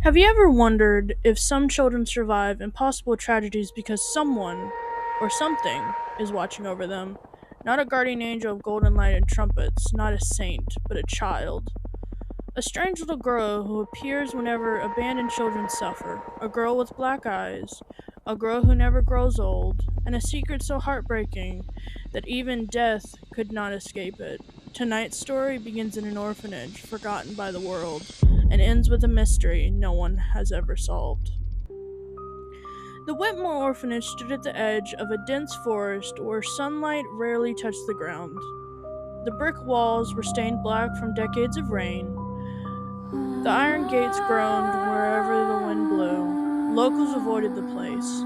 Have you ever wondered if some children survive impossible tragedies because someone or something is watching over them? Not a guardian angel of golden light and trumpets, not a saint, but a child. A strange little girl who appears whenever abandoned children suffer. A girl with black eyes. A girl who never grows old. And a secret so heartbreaking that even death could not escape it. Tonight's story begins in an orphanage forgotten by the world and ends with a mystery no one has ever solved. The Whitmore Orphanage stood at the edge of a dense forest where sunlight rarely touched the ground. The brick walls were stained black from decades of rain. The iron gates groaned wherever the wind blew. Locals avoided the place.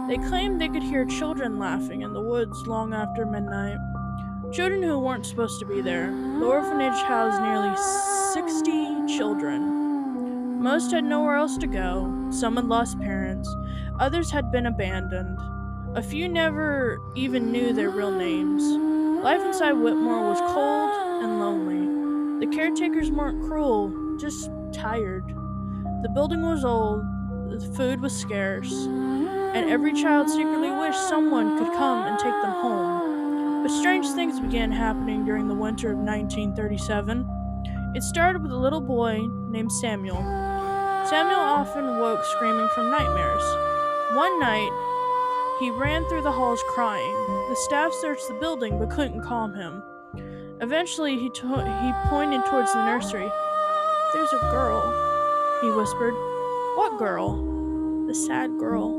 They claimed they could hear children laughing in the woods long after midnight. Children who weren't supposed to be there. The orphanage housed nearly 60 children. Most had nowhere else to go. Some had lost parents. Others had been abandoned. A few never even knew their real names. Life inside Whitmore was cold and lonely. The caretakers weren't cruel, just tired. The building was old, the food was scarce, and every child secretly wished someone could come and take them home. But strange things began happening during the winter of 1937. It started with a little boy named Samuel. Samuel often woke screaming from nightmares. One night, he ran through the halls crying. The staff searched the building but couldn't calm him. Eventually, he pointed towards the nursery. "There's a girl," he whispered. "What girl?" "The sad girl."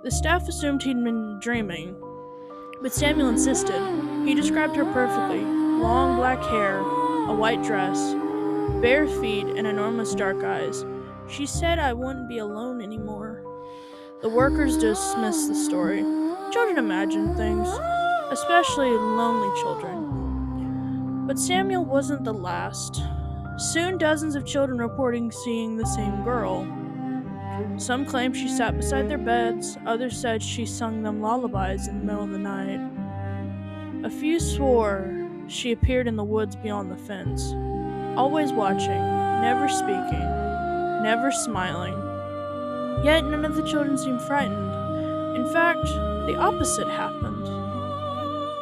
The staff assumed he'd been dreaming, but Samuel insisted. He described her perfectly: long black hair, a white dress, bare feet, and enormous dark eyes. "She said I wouldn't be alone anymore." The workers dismissed the story. Children imagine things, especially lonely children. But Samuel wasn't the last. Soon dozens of children reporting seeing the same girl. Some claimed she sat beside their beds, others said she sung them lullabies in the middle of the night. A few swore she appeared in the woods beyond the fence, always watching, never speaking, never smiling. Yet none of the children seemed frightened. In fact, the opposite happened.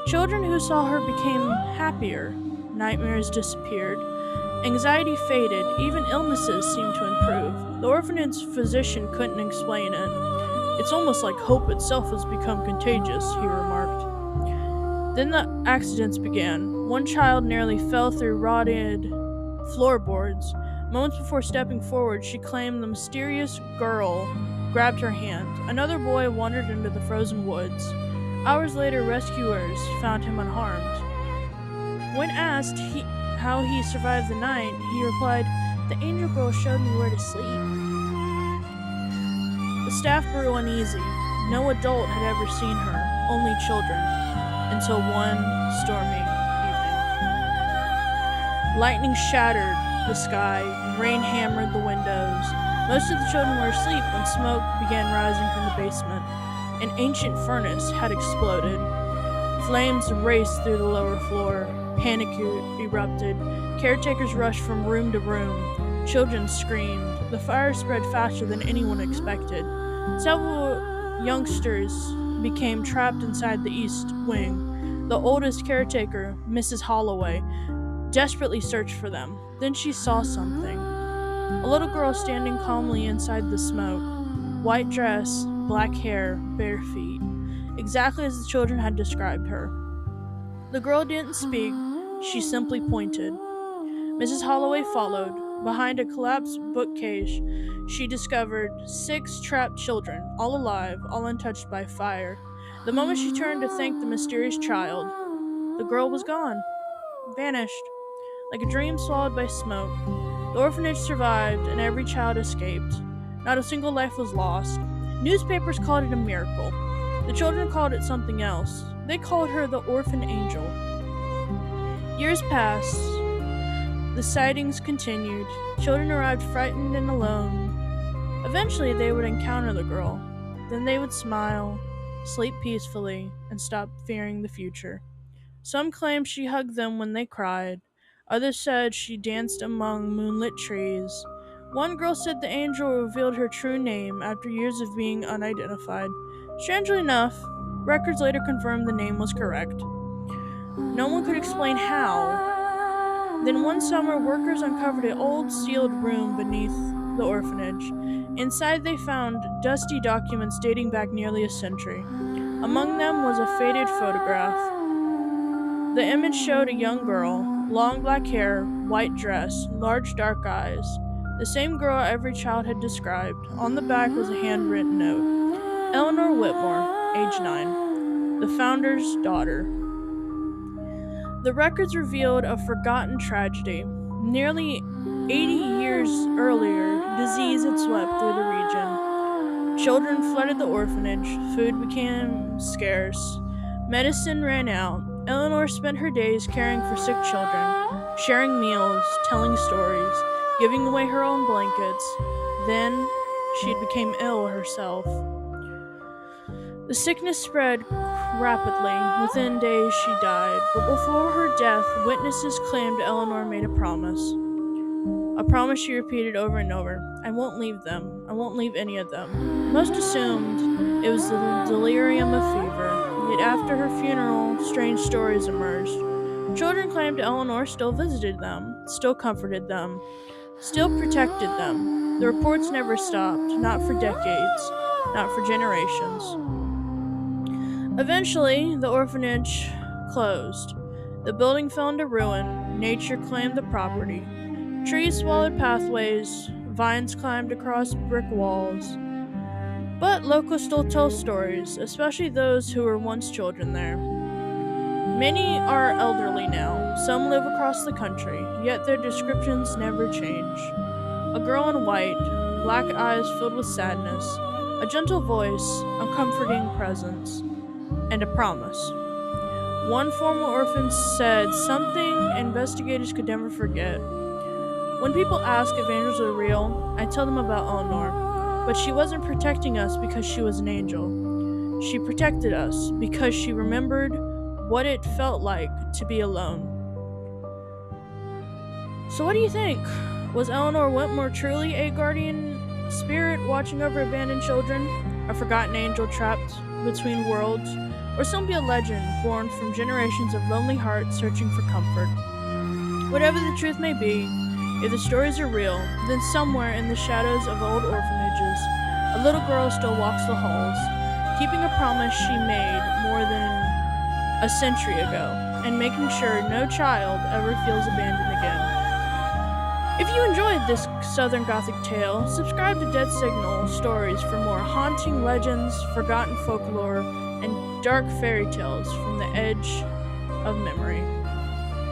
Children who saw her became happier. Nightmares disappeared. Anxiety faded. Even illnesses seemed to improve. The orphanage physician couldn't explain it. "It's almost like hope itself has become contagious," he remarked. Then the accidents began. One child nearly fell through rotted floorboards. Moments before stepping forward, she claimed the mysterious girl grabbed her hand. Another boy wandered into the frozen woods. Hours later, rescuers found him unharmed. When asked how he survived the night, he replied, "The angel girl showed me where to sleep." The staff grew uneasy. No adult had ever seen her, only children, until one stormy evening. Lightning shattered the sky, rain hammered the windows. Most of the children were asleep when smoke began rising from the basement. An ancient furnace had exploded. Flames raced through the lower floor. Panic erupted. Caretakers rushed from room to room. Children screamed. The fire spread faster than anyone expected. Several youngsters became trapped inside the east wing. The oldest caretaker, Mrs. Holloway, desperately searched for them. Then she saw something. A little girl standing calmly inside the smoke. White dress, black hair, bare feet. Exactly as the children had described her. The girl didn't speak, she simply pointed. Mrs. Holloway followed. Behind a collapsed bookcase, she discovered 6 trapped children, all alive, all untouched by fire. The moment she turned to thank the mysterious child, the girl was gone, vanished, like a dream swallowed by smoke. The orphanage survived, and every child escaped. Not a single life was lost. Newspapers called it a miracle. The children called it something else. They called her the Orphan Angel. Years passed. The sightings continued. Children arrived frightened and alone. Eventually, they would encounter the girl. Then they would smile, sleep peacefully, and stop fearing the future. Some claimed she hugged them when they cried. Others said she danced among moonlit trees. One girl said the angel revealed her true name after years of being unidentified. Strangely enough, records later confirmed the name was correct. No one could explain how. Then one summer, workers uncovered an old sealed room beneath the orphanage. Inside, they found dusty documents dating back nearly a century. Among them was a faded photograph. The image showed a young girl, long black hair, white dress, large dark eyes. The same girl every child had described. On the back was a handwritten note. Eleanor Whitmore, age 9, the founder's daughter. The records revealed a forgotten tragedy. Nearly 80 years earlier, disease had swept through the region. Children flooded the orphanage, food became scarce, medicine ran out. Eleanor spent her days caring for sick children, sharing meals, telling stories, giving away her own blankets. Then she became ill herself. The sickness spread rapidly. Within days, she died. But before her death, witnesses claimed Eleanor made a promise. A promise she repeated over and over. I won't leave them. I won't leave any of them. Most assumed it was the delirium of fever. Yet after her funeral, strange stories emerged. Children claimed Eleanor still visited them, still comforted them, still protected them. The reports never stopped, not for decades, not for generations. Eventually, the orphanage closed. The building fell into ruin. Nature claimed the property. Trees swallowed pathways. Vines climbed across brick walls. But locals still tell stories, especially those who were once children there. Many are elderly now. Some live across the country, yet their descriptions never change. A girl in white, black eyes filled with sadness, a gentle voice, a comforting presence, and a promise. One former orphan said something investigators could never forget. When people ask if angels are real, I tell them about Eleanor, but she wasn't protecting us because she was an angel. She protected us because she remembered what it felt like to be alone. So what do you think? Was Eleanor Whitmore truly a guardian spirit watching over abandoned children? A forgotten angel trapped between worlds? Or simply a legend born from generations of lonely hearts searching for comfort? Whatever the truth may be, if the stories are real, then somewhere in the shadows of old orphanages, a little girl still walks the halls, keeping a promise she made more than a century ago, and making sure no child ever feels abandoned again. If you enjoyed this Southern Gothic tale, subscribe to Dead Signal Stories for more haunting legends, forgotten folklore, and dark fairy tales from the edge of memory.